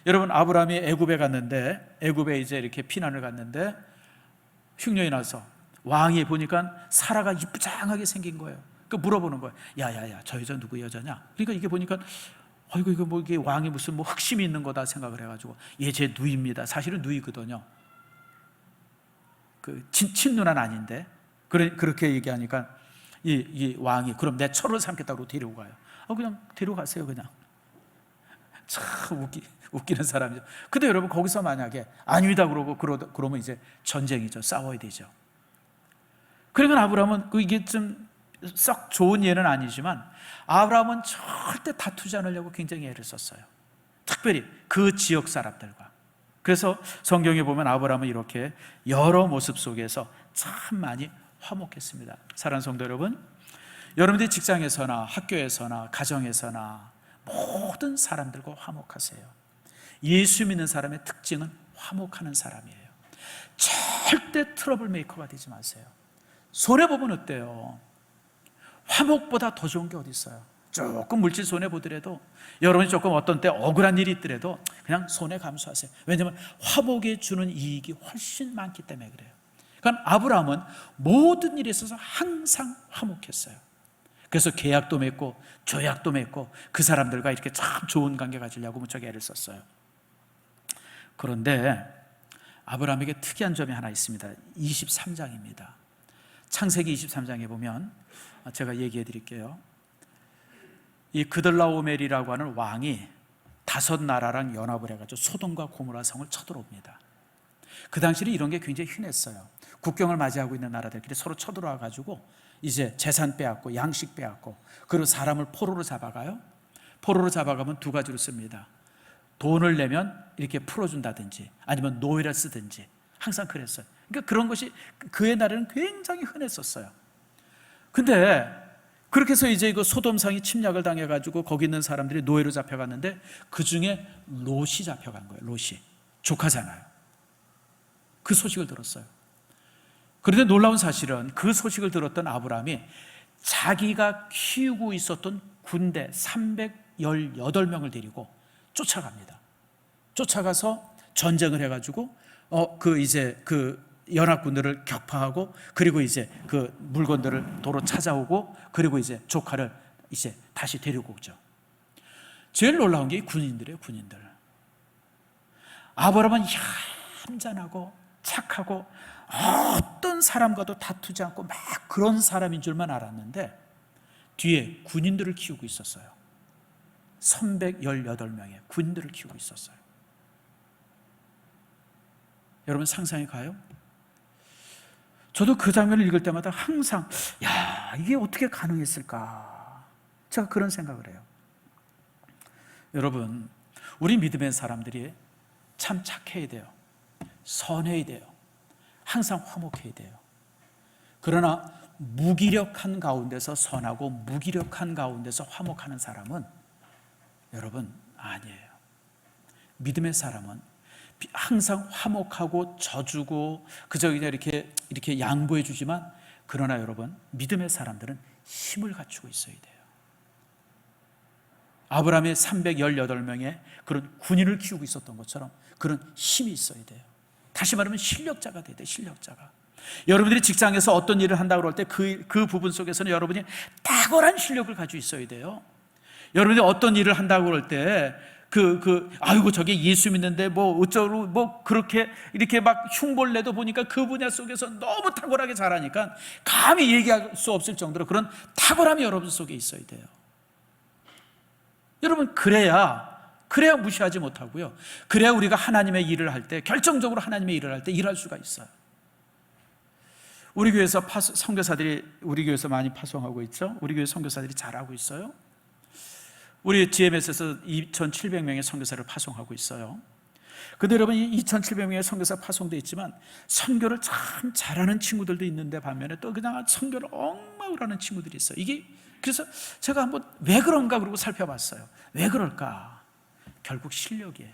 Speaker 1: 여러분, 아브라함이 애굽에 갔는데, 애굽에 이제 이렇게 피난을 갔는데 흉년이 나서 왕이 보니까 사라가 이쁘장하게 생긴 거예요. 그 물어보는 거예요. 야야야, 저 여자 누구 여자냐? 그러니까 이게 보니까 아이고, 이거 뭐 이게 왕이 무슨 뭐 흑심이 있는 거다 생각을 해가지고, 예, 제 누이입니다. 사실은 누이거든요. 그 친누나는 아닌데, 그렇게 얘기하니까 이 왕이 그럼 내 철을 삼겠다고 데리고 가요. 그냥 데려가세요, 그냥. 참 웃기는 사람이죠. 근데 여러분, 거기서 만약에 아니다 그러면 이제 전쟁이죠. 싸워야 되죠. 그러니까 아브라함은 이게 좀 썩 좋은 예는 아니지만, 아브라함은 절대 다투지 않으려고 굉장히 애를 썼어요. 특별히 그 지역 사람들과. 그래서 성경에 보면 아브라함은 이렇게 여러 모습 속에서 참 많이 화목했습니다. 사랑하는 성도 여러분, 여러분들이 직장에서나 학교에서나 가정에서나 모든 사람들과 화목하세요. 예수 믿는 사람의 특징은 화목하는 사람이에요. 절대 트러블 메이커가 되지 마세요. 손해보면 어때요? 화목보다 더 좋은 게 어디 있어요? 조금 물질 손해보더라도, 여러분이 조금 어떤 때 억울한 일이 있더라도 그냥 손해 감수하세요. 왜냐하면 화목이 주는 이익이 훨씬 많기 때문에 그래요. 그러니까 아브라함은 모든 일에 있어서 항상 화목했어요. 그래서 계약도 맺고 조약도 맺고 그 사람들과 이렇게 참 좋은 관계 가지려고 무척 애를 썼어요. 그런데 아브라함에게 특이한 점이 하나 있습니다. 23장입니다. 창세기 23장에 보면 제가 얘기해 드릴게요. 이 그들라오멜이라고 하는 왕이 5 나라랑 연합을 해가지고 소돔과 고모라 성을 쳐들어옵니다. 그 당시에 이런 게 굉장히 흔했어요. 국경을 맞이하고 있는 나라들끼리 서로 쳐들어와가지고 이제 재산 빼앗고 양식 빼앗고, 그리고 사람을 포로로 잡아가요. 포로로 잡아가면 2가지로 씁니다. 돈을 내면 이렇게 풀어준다든지 아니면 노예를 쓰든지, 항상 그랬어요. 그러니까 그런 것이 그의 나라는 굉장히 흔했었어요. 근데 그렇게 해서 이제 그 소돔상이 침략을 당해가지고 거기 있는 사람들이 노예로 잡혀갔는데, 그 중에 롯이 잡혀간 거예요. 롯이 조카잖아요. 그 소식을 들었어요. 그런데 놀라운 사실은 그 소식을 들었던 아브라함이 자기가 키우고 있었던 군대 318명을 데리고 쫓아갑니다. 쫓아가서 전쟁을 해가지고 그 연합군들을 격파하고, 그리고 이제 그 물건들을 도로 찾아오고, 그리고 이제 조카를 이제 다시 데리고 오죠. 제일 놀라운 게 군인들이에요. 군인들. 아브라함은 얌전하고 착하고 어떤 사람과도 다투지 않고 막 그런 사람인 줄만 알았는데 뒤에 군인들을 키우고 있었어요. 318명의 군인들을 키우고 있었어요. 여러분 상상이 가요? 저도 그 장면을 읽을 때마다 항상 이게 어떻게 가능했을까? 제가 그런 생각을 해요. 여러분, 우리 믿음의 사람들이 참 착해야 돼요. 선해야 돼요. 항상 화목해야 돼요. 그러나 무기력한 가운데서 선하고 무기력한 가운데서 화목하는 사람은 여러분 아니에요. 믿음의 사람은 항상 화목하고 져주고 그저 그냥 이렇게 양보해 주지만, 그러나 여러분 믿음의 사람들은 힘을 갖추고 있어야 돼요. 아브라함의 318명의 그런 군인을 키우고 있었던 것처럼 그런 힘이 있어야 돼요. 다시 말하면 실력자가 돼야 돼요. 실력자가. 여러분들이 직장에서 어떤 일을 한다고 그럴 때 그 부분 속에서는 여러분이 탁월한 실력을 가지고 있어야 돼요. 여러분들이 어떤 일을 한다고 그럴 때 아이고 저게 예수 믿는데 뭐 어쩌고 뭐 그렇게 이렇게 막 흉보를 내도 보니까 그 분야 속에서 너무 탁월하게 잘하니까 감히 얘기할 수 없을 정도로 그런 탁월함이 여러분 속에 있어야 돼요. 여러분 그래야 무시하지 못하고요. 그래야 우리가 하나님의 일을 할 때, 결정적으로 하나님의 일을 할 때 일할 수가 있어요. 우리 교회에서 선교사들이 우리 교회에서 많이 파송하고 있죠. 우리 교회 선교사들이 잘하고 있어요. 우리 GMS에서 2,700명의 선교사를 파송하고 있어요. 근데 여러분, 이 2,700명의 선교사 파송되어 있지만 선교를 참 잘하는 친구들도 있는데 반면에 또 그냥 선교를 엉망으로 하는 친구들이 있어요. 그래서 제가 한번 왜 그런가 그러고 살펴봤어요. 왜 그럴까? 결국 실력이에요.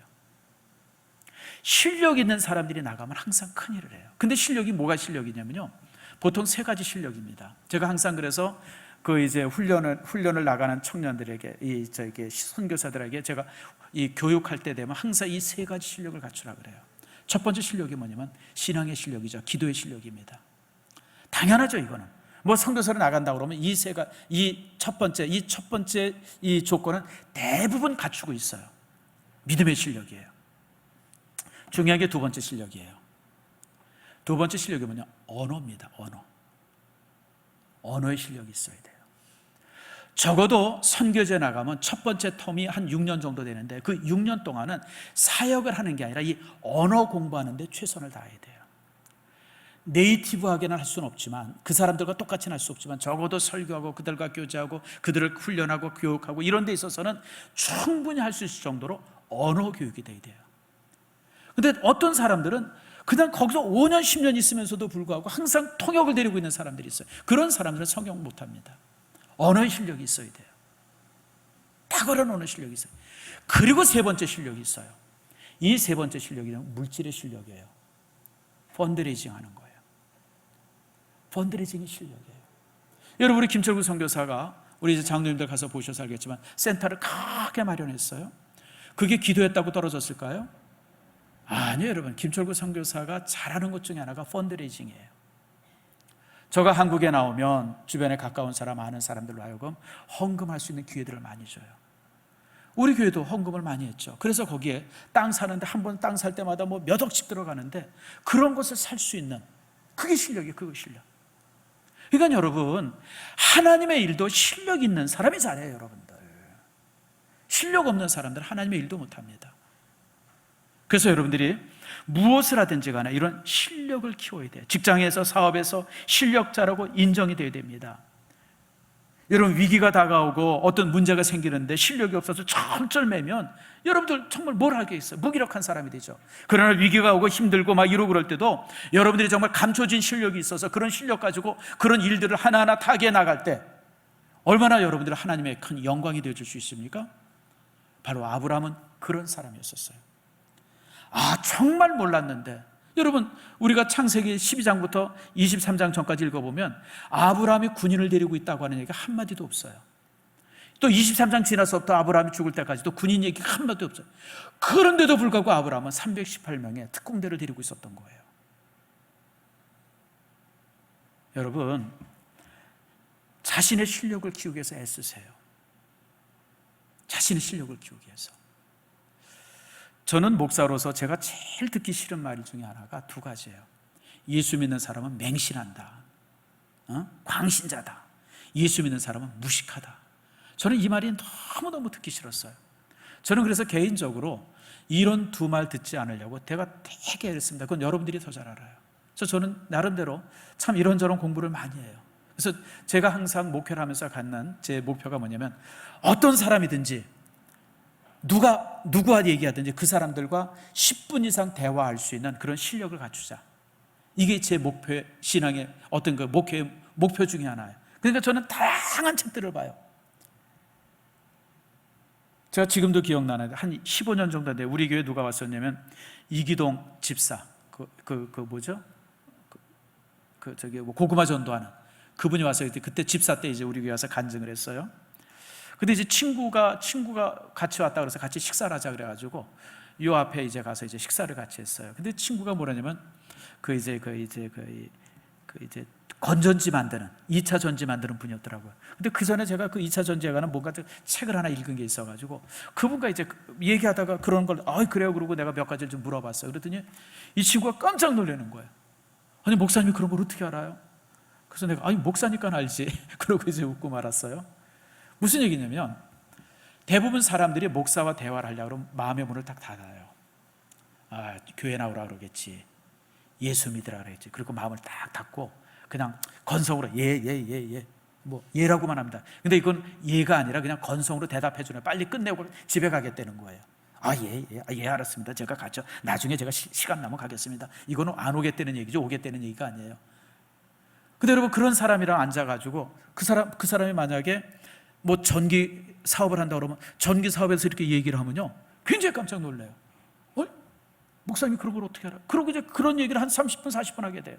Speaker 1: 실력 있는 사람들이 나가면 항상 큰일을 해요. 근데 실력이 뭐가 실력이냐면요, 보통 세 가지 실력입니다. 제가 항상 그래서 이제 훈련을 나가는 청년들에게, 선교사들에게 제가 이 교육할 때 되면 항상 이 세 가지 실력을 갖추라 그래요. 첫 번째 실력이 뭐냐면 신앙의 실력이죠. 기도의 실력입니다. 당연하죠. 이거는 뭐 선교사로 나간다고 그러면 이 첫 번째 이 조건은 대부분 갖추고 있어요. 믿음의 실력이에요. 중요한 게 두 번째 실력이에요. 두 번째 실력이 뭐냐? 언어입니다. 언어의 실력이 있어야 돼요. 적어도 선교제 나가면 첫 번째 텀이 한 6년 정도 되는데 그 6년 동안은 사역을 하는 게 아니라 이 언어 공부하는 데 최선을 다해야 돼요. 네이티브하게는 할 수는 없지만, 그 사람들과 똑같이는 할 수 없지만 적어도 설교하고 그들과 교제하고 그들을 훈련하고 교육하고 이런 데 있어서는 충분히 할 수 있을 정도로 언어 교육이 돼야 돼요. 근데 어떤 사람들은 그냥 거기서 5년 10년 있으면서도 불구하고 항상 통역을 데리고 있는 사람들이 있어요. 그런 사람들은 성경 못합니다. 언어의 실력이 있어야 돼요. 탁월한 언어 실력이 있어요. 그리고 세 번째 실력이 있어요. 이 세 번째 실력은 물질의 실력이에요. 펀드레이징 하는 거예요. 펀드레이징이 실력이에요. 여러분, 우리 김철구 선교사가 우리 이제 장로님들 가서 보셔서 알겠지만 센터를 크게 마련했어요. 그게 기도했다고 떨어졌을까요? 아니요, 여러분. 김철구 선교사가 잘하는 것 중에 하나가 펀드레이징이에요. 저가 한국에 나오면 주변에 가까운 사람, 아는 사람들로 하여금 헌금할 수 있는 기회들을 많이 줘요. 우리 교회도 헌금을 많이 했죠. 그래서 거기에 땅 사는데 한 번 땅 살 때마다 뭐 몇 억씩 들어가는데 그런 것을 살 수 있는, 그게 실력이에요. 그거 실력. 그러니까 여러분, 하나님의 일도 실력 있는 사람이 잘해요. 여러분들, 실력 없는 사람들은 하나님의 일도 못합니다. 그래서 여러분들이 무엇을 하든지 간에 이런 실력을 키워야 돼요. 직장에서, 사업에서 실력자라고 인정이 돼야 됩니다. 여러분, 위기가 다가오고 어떤 문제가 생기는데 실력이 없어서 철철매면 여러분들 정말 뭘 하겠어요? 무기력한 사람이 되죠. 그러나 위기가 오고 힘들고 막 이러고 그럴 때도 여러분들이 정말 감춰진 실력이 있어서 그런 실력 가지고 그런 일들을 하나하나 타개해 나갈 때 얼마나 여러분들 하나님의 큰 영광이 되어줄 수 있습니까? 바로 아브라함은 그런 사람이었었어요. 정말 몰랐는데, 여러분, 우리가 창세기 12장부터 23장 전까지 읽어보면 아브라함이 군인을 데리고 있다고 하는 얘기가 한마디도 없어요. 또 23장 지나서부터 아브라함이 죽을 때까지 또 군인 얘기가 한마디도 없어요. 그런데도 불구하고 아브라함은 318명의 특공대를 데리고 있었던 거예요. 여러분, 자신의 실력을 키우기 위해서 애쓰세요. 자신의 실력을 키우기 위해서. 저는 목사로서 제가 제일 듣기 싫은 말 중에 하나가 두 가지예요. 예수 믿는 사람은 맹신한다, 광신자다. 예수 믿는 사람은 무식하다. 저는 이 말이 너무너무 듣기 싫었어요. 저는 그래서 개인적으로 이런 두 말 듣지 않으려고 제가 되게 애를 씁니다. 그건 여러분들이 더 잘 알아요. 그래서 저는 나름대로 참 이런저런 공부를 많이 해요. 그래서 제가 항상 목회를 하면서 갖는 제 목표가 뭐냐면, 어떤 사람이든지 누구와 얘기하든지 그 사람들과 10분 이상 대화할 수 있는 그런 실력을 갖추자. 이게 제 목표, 신앙의 어떤 그 목표 중에 하나예요. 그러니까 저는 다양한 책들을 봐요. 제가 지금도 기억나는데 한 15년 정도 됐는데 우리 교회 누가 왔었냐면 이기동 집사, 뭐죠? 저기 고구마 전도하는 그분이 와서 그때 집사 때 이제 우리 교회 와서 간증을 했어요. 근데 이제 친구가 같이 왔다 그래서 같이 식사를 하자 그래가지고 요 앞에 이제 가서 이제 식사를 같이 했어요. 근데 친구가 뭐라냐면 이제 건전지 만드는 2차 전지 만드는 분이었더라고요. 근데 그 전에 제가 그 2차 전지에 관한 뭔가 책을 하나 읽은 게 있어가지고 그분과 이제 얘기하다가 그런 걸 그래요 그러고 내가 몇 가지를 좀 물어봤어요. 그랬더니 이 친구가 깜짝 놀라는 거예요. 아니 목사님이 그런 걸 어떻게 알아요? 그래서 내가 목사니까 알지. 그러고 이제 웃고 말았어요. 무슨 얘기냐면 대부분 사람들이 목사와 대화를 하려고 그러면 마음의 문을 딱 닫아요. 교회 나오라 그러겠지, 예수 믿으라 그러겠지. 그리고 마음을 딱 닫고 그냥 건성으로 뭐 예라고만 합니다. 근데 이건 예가 아니라 그냥 건성으로 대답해 주네. 빨리 끝내고 집에 가겠다는 거예요. 예, 알았습니다. 제가 가죠. 나중에 제가 시간 나면 가겠습니다. 이거는 안 오겠다는 얘기죠. 오겠다는 얘기가 아니에요. 근데 여러분, 그런 사람이랑 앉아가지고 그 사람이 만약에 뭐 전기 사업을 한다 그러면 전기 사업에서 이렇게 얘기를 하면요 굉장히 깜짝 놀래요. 목사님이 그런 걸 어떻게 알아? 그러고 이제 그런 얘기를 한 30분 40분 하게 돼요.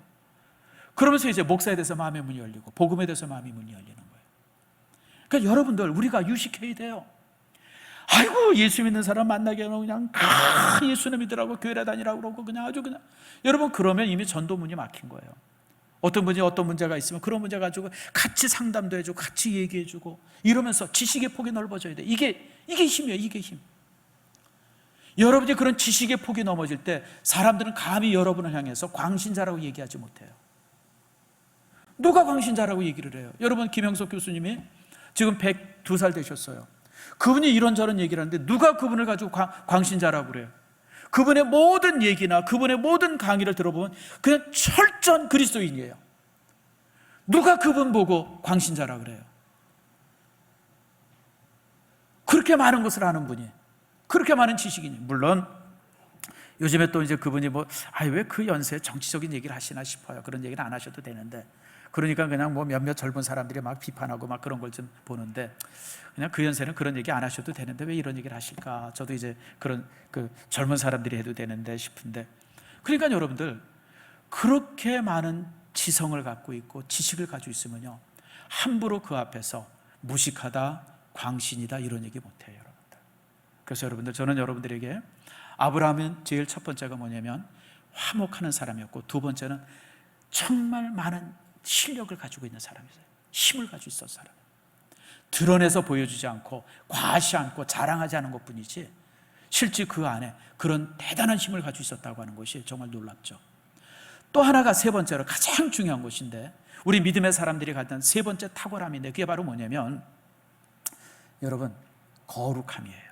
Speaker 1: 그러면서 이제 목사에 대해서 마음의 문이 열리고 복음에 대해서 마음의 문이 열리는 거예요. 그러니까 여러분들, 우리가 유식해야 돼요. 예수 믿는 사람 만나게 하면 그냥 예수는 믿으라고 교회에 다니라고 그러고 그냥 여러분, 그러면 이미 전도문이 막힌 거예요. 어떤 분이 어떤 문제가 있으면 그런 문제 가지고 같이 상담도 해주고 같이 얘기해주고 이러면서 지식의 폭이 넓어져야 돼. 이게 힘이에요. 이게 힘. 여러분이 그런 지식의 폭이 넘어질 때 사람들은 감히 여러분을 향해서 광신자라고 얘기하지 못해요. 누가 광신자라고 얘기를 해요? 여러분, 김영석 교수님이 지금 102살 되셨어요. 그분이 이런저런 얘기를 하는데 누가 그분을 가지고 광신자라고 그래요? 그분의 모든 얘기나 그분의 모든 강의를 들어보면 그냥 철저한 그리스도인이에요. 누가 그분 보고 광신자라고 그래요? 그렇게 많은 것을 아는 분이, 그렇게 많은 지식인이. 물론 요즘에 또 이제 그분이 왜 그 연세에 정치적인 얘기를 하시나 싶어요. 그런 얘기는 안 하셔도 되는데, 그러니까 그냥 몇몇 젊은 사람들이 막 비판하고 막 그런 걸 좀 보는데, 그냥 그 연세는 그런 얘기 안 하셔도 되는데 왜 이런 얘기를 하실까? 저도 이제 그런 젊은 사람들이 해도 되는데 싶은데, 그러니까 여러분들, 그렇게 많은 지성을 갖고 있고 지식을 가지고 있으면요 함부로 그 앞에서 무식하다, 광신이다 이런 얘기 못해요, 여러분들. 그래서 여러분들, 저는 여러분들에게 아브라함은 제일 첫 번째가 뭐냐면 화목하는 사람이었고, 두 번째는 정말 많은 실력을 가지고 있는 사람이었어요. 힘을 가지고 있었던 사람. 드러내서 보여주지 않고 과시 않고 자랑하지 않은 것뿐이지 실제 그 안에 그런 대단한 힘을 가지고 있었다고 하는 것이 정말 놀랍죠. 또 하나가 세 번째로 가장 중요한 것인데, 우리 믿음의 사람들이 갖는 세 번째 탁월함인데, 그게 바로 뭐냐면 여러분, 거룩함이에요.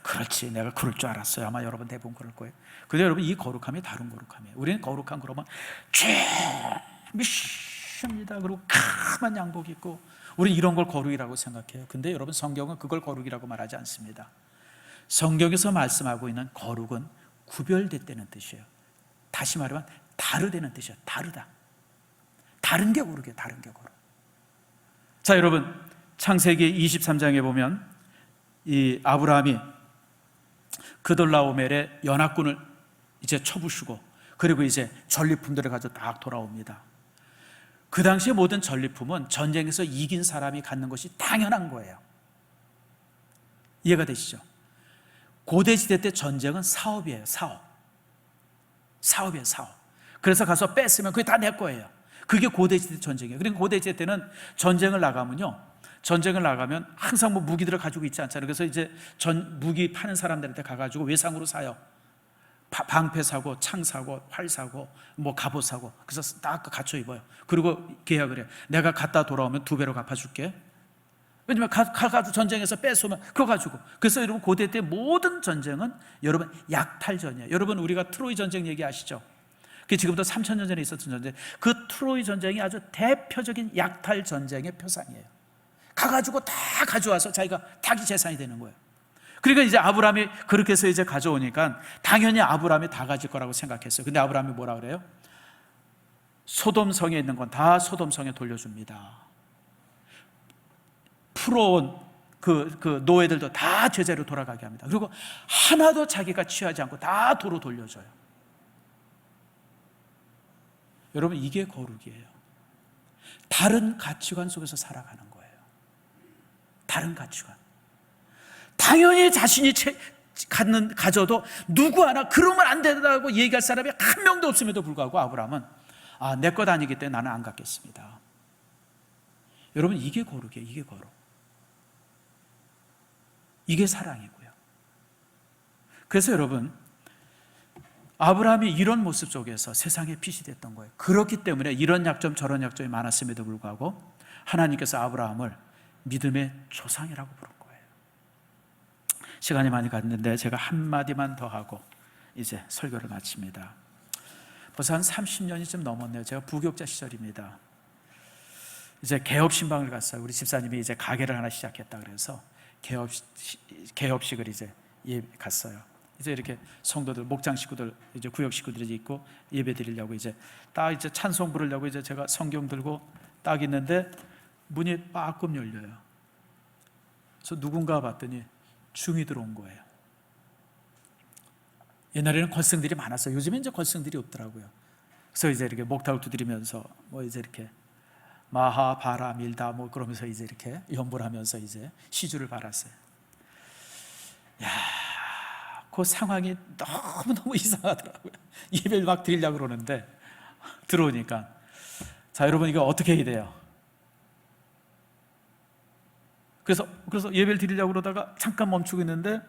Speaker 1: 그렇지, 내가 그럴 줄 알았어요. 아마 여러분 대부분 그럴 거예요. 근데 여러분, 이 거룩함이 다른 거룩함이에요. 우리는 거룩한 그러면 미십니다. 그리고 까만 양복 입고 우리는 이런 걸 거룩이라고 생각해요. 근데 여러분, 성경은 그걸 거룩이라고 말하지 않습니다. 성경에서 말씀하고 있는 거룩은 구별됐다는 뜻이에요. 다시 말하면 다르다는 뜻이에요. 다르다. 다른 게 거룩이에요. 다른 게 거룩. 자, 여러분, 창세기 23장에 보면 이 아브라함이 그돌라오멜의 연합군을 이제 쳐부수고, 그리고 이제 전리품들을 가지고 딱 돌아옵니다. 그 당시의 모든 전리품은 전쟁에서 이긴 사람이 갖는 것이 당연한 거예요. 이해가 되시죠? 고대시대 때 전쟁은 사업이에요. 사업이에요. 그래서 가서 뺐으면 그게 다 내 거예요. 그게 고대시대 전쟁이에요. 그러니까 고대시대 때는 전쟁을 나가면 항상 뭐 무기들을 가지고 있지 않잖아요. 그래서 이제 무기 파는 사람들한테 가가지고 외상으로 사요. 방패 사고, 창 사고, 활 사고, 뭐 갑옷 사고. 그래서 딱 갖춰 입어요. 그리고 계약을 해요. 내가 갔다 돌아오면 2배로 갚아줄게. 왜냐면 가가지고 전쟁에서 뺏으면 그거 가지고. 그래서 여러분 고대 때 모든 전쟁은 여러분 약탈전이에요. 여러분 우리가 트로이 전쟁 얘기 아시죠? 그게 지금부터 3000년 전에 있었던 전쟁. 그 트로이 전쟁이 아주 대표적인 약탈 전쟁의 표상이에요. 가가지고 다 가져와서 자기가 자기 재산이 되는 거예요. 그러니까 이제 아브라함이 그렇게 해서 이제 가져오니까 당연히 아브라함이 다 가질 거라고 생각했어요. 근데 아브라함이 뭐라 그래요? 소돔성에 있는 건 다 소돔성에 돌려줍니다. 풀어온 그 노예들도 다 제자리로 돌아가게 합니다. 그리고 하나도 자기가 취하지 않고 다 도로 돌려줘요. 여러분 이게 거룩이에요. 다른 가치관 속에서 살아가는 거예요. 다른 가치관. 당연히 자신이 가져도 누구 하나 그러면 안 된다고 얘기할 사람이 한 명도 없음에도 불구하고 아브라함은 내 것 아니기 때문에 나는 안 갖겠습니다. 여러분 이게 거룩이에요. 이게 거룩. 이게 사랑이고요. 그래서 여러분 아브라함이 이런 모습 속에서 세상의 빛이 됐던 거예요. 그렇기 때문에 이런 약점 저런 약점이 많았음에도 불구하고 하나님께서 아브라함을 믿음의 조상이라고 부른 거예요. 시간이 많이 갔는데 제가 한마디만 더 하고 이제 설교를 마칩니다. 벌써 한 30년이 좀 넘었네요. 제가 부교육자 시절입니다. 이제 개업신방을 갔어요. 우리 집사님이 이제 가게를 하나 시작했다 그래서 개업식을 이제 갔어요. 이제 이렇게 성도들, 목장 식구들, 이제 구역 식구들이 있고 예배 드리려고 이제 딱 이제 찬송 부르려고 이제 제가 성경 들고 딱 있는데 문이 빠끔 열려요. 그래서 누군가 봤더니 중이 들어온 거예요. 옛날에는 걸승들이 많았어요. 요즘엔 이제 걸승들이 없더라고요. 그래서 이제 이렇게 목탁을 두드리면서 뭐 이제 이렇게 마하 바라 밀다 뭐 그러면서 이제 이렇게 연보를 하면서 이제 시주를 받았어요. 야, 그 상황이 너무너무 이상하더라고요. 예배를 막 드리려고 그러는데 들어오니까 자 여러분 이거 어떻게 해야 돼요? 그래서 예배를 드리려고 그러다가 잠깐 멈추고 있는데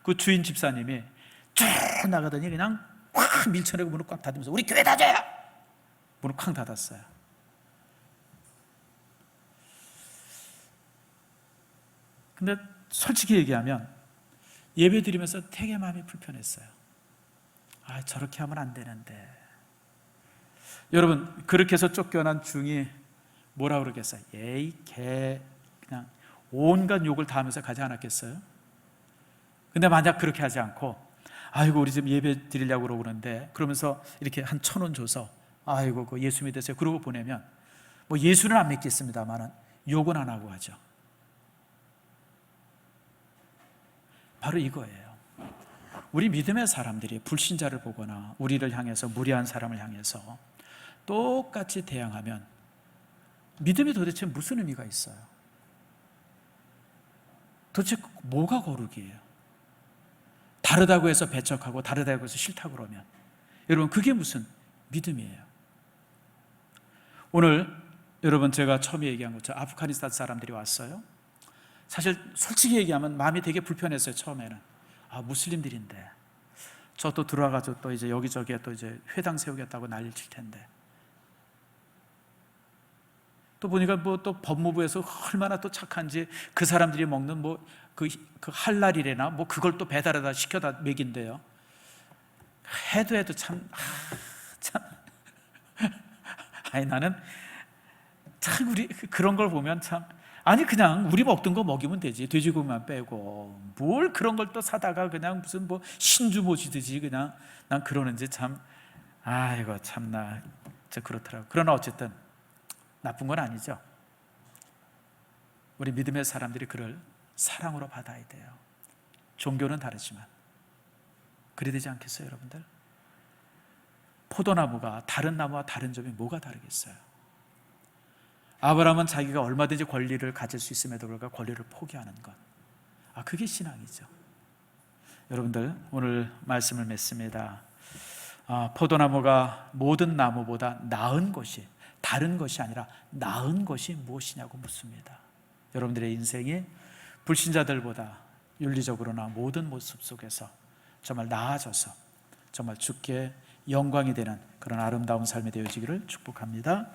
Speaker 1: 그 주인 집사님이 쭉 나가더니 그냥 꽉 밀쳐내고 문을 꽉 닫으면서 우리 교회 닫아요! 문을 꽉 닫았어요. 근데 솔직히 얘기하면 예배 드리면서 되게 마음이 불편했어요. 저렇게 하면 안 되는데. 여러분 그렇게 해서 쫓겨난 중이 뭐라 그러겠어요? 에이 개 그냥 온갖 욕을 다 하면서 가지 않았겠어요? 근데 만약 그렇게 하지 않고 아이고 우리 집 예배 드리려고 그러는데 그러면서 이렇게 한 1,000원 줘서 아이고 그 예수 믿으세요 그러고 보내면 뭐 예수는 안 믿겠습니다만은 욕은 안 하고 하죠. 바로 이거예요. 우리 믿음의 사람들이 불신자를 보거나 우리를 향해서 무례한 사람을 향해서 똑같이 대항하면 믿음이 도대체 무슨 의미가 있어요? 도대체 뭐가 거룩이에요? 다르다고 해서 배척하고 다르다고 해서 싫다고 그러면 여러분 그게 무슨 믿음이에요? 오늘 여러분 제가 처음에 얘기한 것처럼 아프가니스탄 사람들이 왔어요. 사실 솔직히 얘기하면 마음이 되게 불편했어요. 처음에는 무슬림들인데 저 또 들어와가지고 또 이제 여기저기에 또 이제 회당 세우겠다고 난리를 칠 텐데 또 보니까 뭐 또 법무부에서 얼마나 또 착한지 그 사람들이 먹는 뭐 그 할랄이래나 뭐 그걸 또 배달해다 시켜다 먹인대요. 해도 참 나는 참 우리 그런 걸 보면 참 그냥 우리 먹던 거 먹이면 되지. 돼지고기만 빼고 뭘 그런 걸 또 사다가 그냥 무슨 뭐 신주 모시듯이 그냥 난 그러는지 참 이거 참나 저 그렇더라고. 그러나 어쨌든 나쁜 건 아니죠. 우리 믿음의 사람들이 그를 사랑으로 받아야 돼요. 종교는 다르지만 그래야 되지 않겠어요, 여러분들? 포도나무가 다른 나무와 다른 점이 뭐가 다르겠어요? 아브라함은 자기가 얼마든지 권리를 가질 수 있음에도 불구하고 권리를 포기하는 것. 그게 신앙이죠. 여러분들, 오늘 말씀을 맺습니다. 포도나무가 모든 나무보다 나은 것이, 다른 것이 아니라 나은 것이 무엇이냐고 묻습니다. 여러분들의 인생이 불신자들보다 윤리적으로나 모든 모습 속에서 정말 나아져서 정말 주께 영광이 되는 그런 아름다운 삶이 되어지기를 축복합니다.